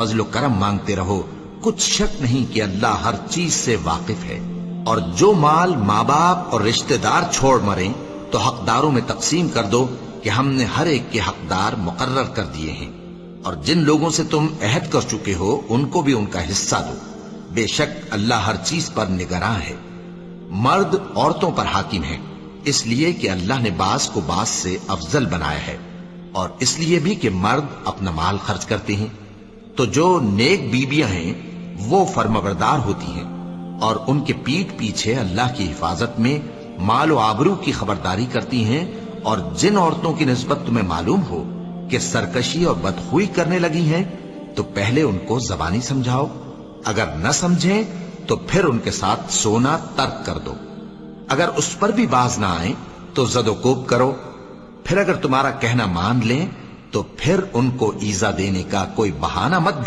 फजल करम मांगते रहो, कुछ शक नहीं कि अल्लाह हर चीज से वाकिफ है। और जो माल माँ बाप और रिश्तेदार छोड़ मरे तो हकदारों में तकसीम कर दो कि हमने हर एक के हकदार मुकर्रर कर दिए हैं। और जिन लोगों से तुम अहद कर चुके हो उनको भी उनका हिस्सा दो। बेशक अल्लाह हर चीज पर निगरां है। मर्द औरतों पर हाकिम है, इसलिए कि अल्लाह ने बास को बास से अफजल बनाया है, और इसलिए भी कि मर्द अपना माल खर्च करते हैं। तो जो नेक बीबियां हैं वो फर्माबरदार होती हैं, और उनके पीठ पीछे अल्लाह की हिफाजत में माल और आबरू की खबरदारी करती हैं। और जिन औरतों की निस्बत तुम्हें मालूम हो कि सरकशी और बदखुई करने लगी हैं, तो पहले उनको जबानी समझाओ। अगर न समझें तो फिर उनके साथ सोना तर्क कर दो। अगर उस पर भी बाज ना आए तो जदोकोब करो। फिर अगर तुम्हारा कहना मान लें तो फिर उनको ईजा देने का कोई बहाना मत ढूंढो।